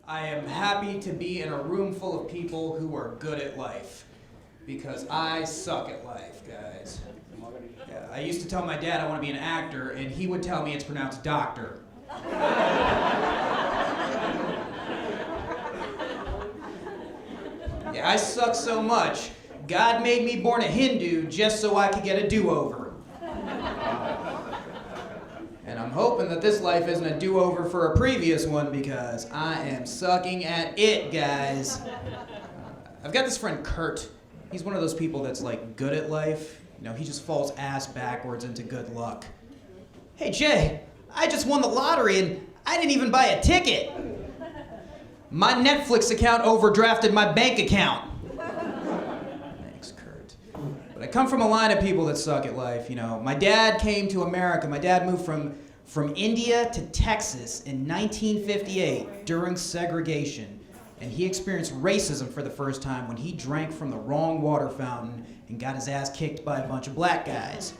I am happy to be in a room full of people who are good at life. Because I suck at life, guys. Yeah, I used to tell my dad I want to be an actor, and he would tell me it's pronounced doctor. Yeah, I suck so much, God made me born a Hindu just so I could get a do-over. And I'm hoping that this life isn't a do-over for a previous one because I am sucking at it, guys. I've got this friend, Kurt. He's one of those people that's like good at life. You know, he just falls ass backwards into good luck. Hey, Jay, I just won the lottery and I didn't even buy a ticket. My Netflix account overdrafted my bank account. Thanks, Kurt. But I come from a line of people that suck at life, you know. My dad came to America. My dad moved from India to Texas in 1958 during segregation. And he experienced racism for the first time when he drank from the wrong water fountain and got his ass kicked by a bunch of black guys.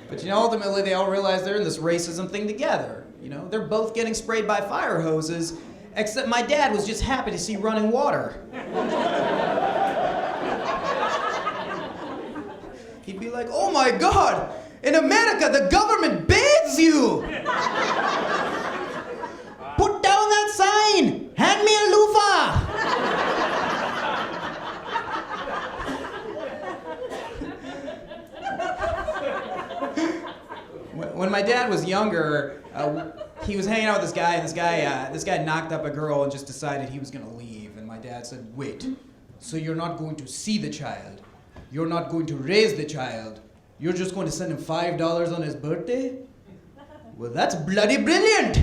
But you know, ultimately they all realize they're in this racism thing together. You know, they're both getting sprayed by fire hoses, except my dad was just happy to see running water. He'd be like, oh my God, in America the government bathes you! Put down that sign! Hand me a loofah! When my dad was younger, he was hanging out with this guy, and this guy knocked up a girl and just decided he was gonna leave. And my dad said, wait, so you're not going to see the child? You're not going to raise the child? You're just going to send him $5 on his birthday? Well, that's bloody brilliant!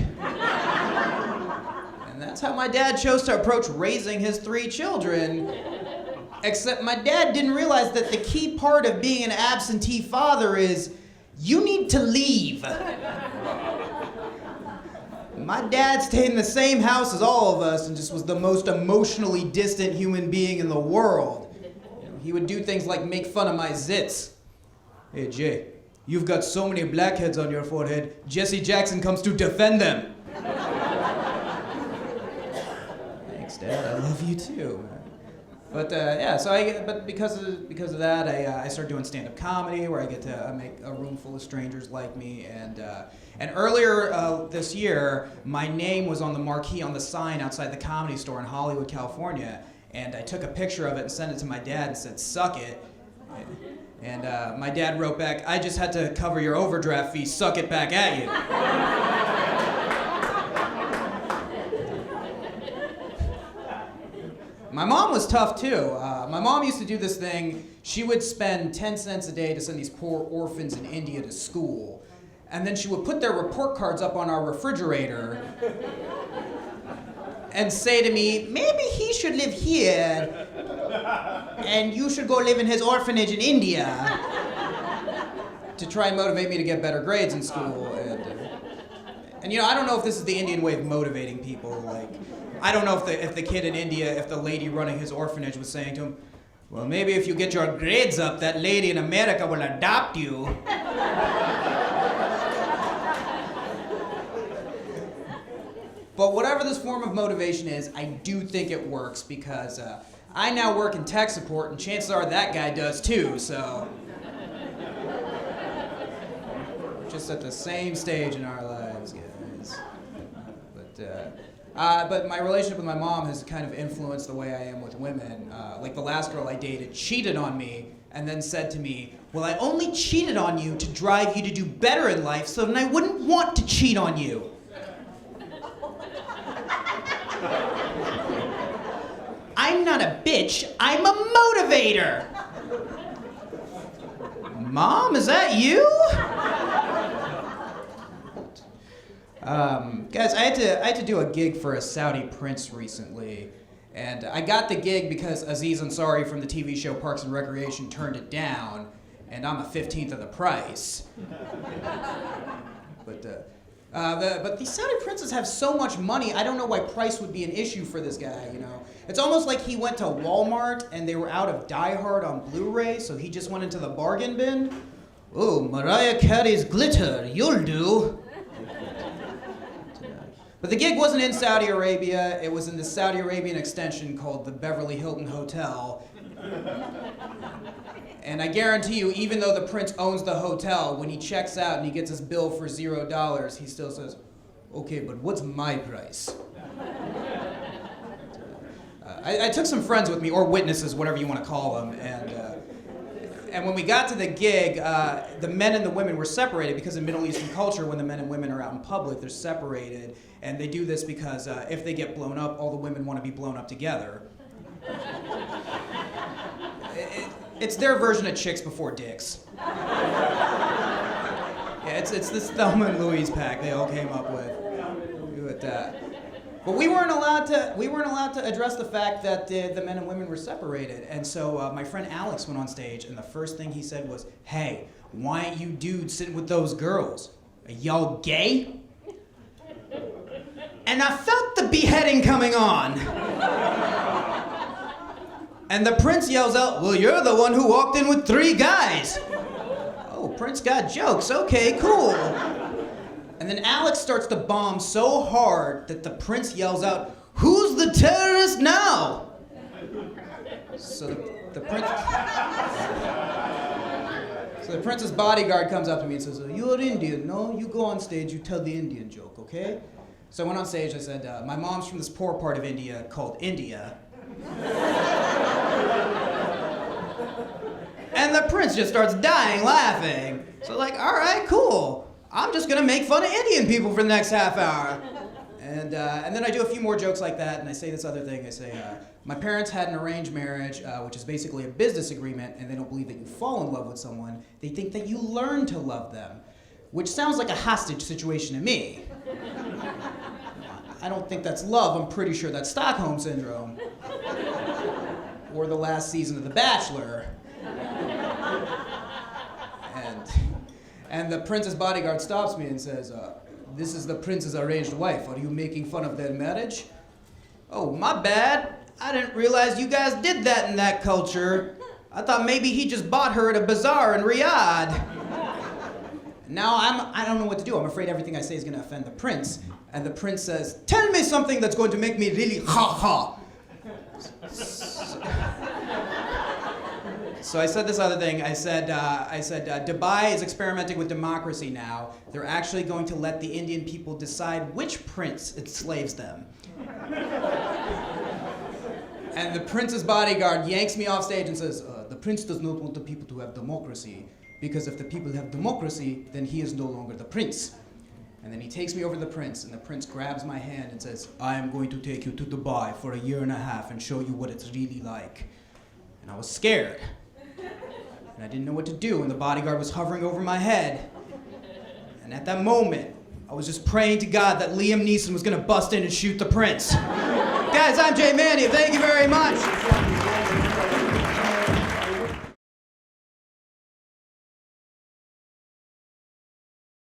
And that's how my dad chose to approach raising his 3 children. Except my dad didn't realize that the key part of being an absentee father is you need to leave. My dad stayed in the same house as all of us and just was the most emotionally distant human being in the world. He would do things like make fun of my zits. Hey, Jay, you've got so many blackheads on your forehead, Jesse Jackson comes to defend them. Thanks, Dad. I love you too. But yeah, so because of that, I started doing stand-up comedy where I get to make a room full of strangers like me. And earlier this year, my name was on the marquee on the sign outside the Comedy Store in Hollywood, California. And I took a picture of it and sent it to my dad and said, suck it. And my dad wrote back, I just had to cover your overdraft fee, suck it back at you. My mom was tough too. My mom used to do this thing. She would spend 10 cents a day to send these poor orphans in India to school. And then she would put their report cards up on our refrigerator and say to me, maybe he should live here and you should go live in his orphanage in India, to try and motivate me to get better grades in school. And you know, I don't know if this is the Indian way of motivating people. Like, I don't know if the kid in India, if the lady running his orphanage was saying to him, well, maybe if you get your grades up, that lady in America will adopt you. But whatever this form of motivation is, I do think it works because I now work in tech support and chances are that guy does too, so. Just at the same stage in our lives, guys. But my relationship with my mom has kind of influenced the way I am with women. Like the last girl I dated cheated on me and then said to me, well, I only cheated on you to drive you to do better in life so then I wouldn't want to cheat on you. I'm not a bitch, I'm a motivator. Mom, is that you? Guys, I had to do a gig for a Saudi prince recently, and I got the gig because Aziz Ansari from the TV show Parks and Recreation turned it down, and I'm a 15th of the price. But But these Saudi princes have so much money, I don't know why price would be an issue for this guy, you know. It's almost like he went to Walmart and they were out of Die Hard on Blu-ray, so he just went into the bargain bin. Oh, Mariah Carey's Glitter, you'll do. But the gig wasn't in Saudi Arabia, it was in the Saudi Arabian extension called the Beverly Hilton Hotel. And I guarantee you, even though the prince owns the hotel, when he checks out and he gets his bill for $0, he still says, okay, but what's my price? I took some friends with me, or witnesses, whatever you want to call them, and when we got to the gig, the men and the women were separated because in Middle Eastern culture, when the men and women are out in public, they're separated, and they do this because if they get blown up, all the women want to be blown up together. It's their version of chicks before dicks. Yeah, it's this Thelma and Louise pack they all came up with that. But we weren't allowed to address the fact that the men and women were separated. And so my friend Alex went on stage, and the first thing he said was, "Hey, why ain't you dudes sitting with those girls? Are y'all gay?" And I felt the beheading coming on. And the prince yells out, "Well, you're the one who walked in with 3 guys." Oh, Prince got jokes. Okay, cool. And then Alex starts to bomb so hard that the prince yells out, "Who's the terrorist now?" So the prince's bodyguard comes up to me and says, "You're Indian, no? You go on stage, you tell the Indian joke, okay?" So I went on stage, I said, "My mom's from this poor part of India called India." And the prince just starts dying laughing. So like, all right, cool. I'm just gonna make fun of Indian people for the next half hour. And then I do a few more jokes like that, and I say this other thing. I say, my parents had an arranged marriage, which is basically a business agreement, and they don't believe that you fall in love with someone. They think that you learn to love them, which sounds like a hostage situation to me. I don't think that's love. I'm pretty sure that's Stockholm Syndrome. Or the last season of The Bachelor. And the prince's bodyguard stops me and says, "This is the prince's arranged wife. Are you making fun of their marriage?" "Oh, my bad. I didn't realize you guys did that in that culture. I thought maybe he just bought her at a bazaar in Riyadh." Now I don't know what to do. I'm afraid everything I say is going to offend the prince. And the prince says, "Tell me something that's going to make me really ha-ha." So I said this other thing. I said, Dubai is experimenting with democracy now. They're actually going to let the Indian people decide which prince enslaves them. And the prince's bodyguard yanks me off stage and says, "The prince does not want the people to have democracy, because if the people have democracy, then he is no longer the prince." And then he takes me over to the prince, and the prince grabs my hand and says, "I am going to take you to Dubai for 1.5 years and show you what it's really like." And I was scared. And I didn't know what to do, and the bodyguard was hovering over my head. And at that moment, I was just praying to God that Liam Neeson was gonna bust in and shoot the prince. Guys, I'm Hay Mandyam. Thank you very much.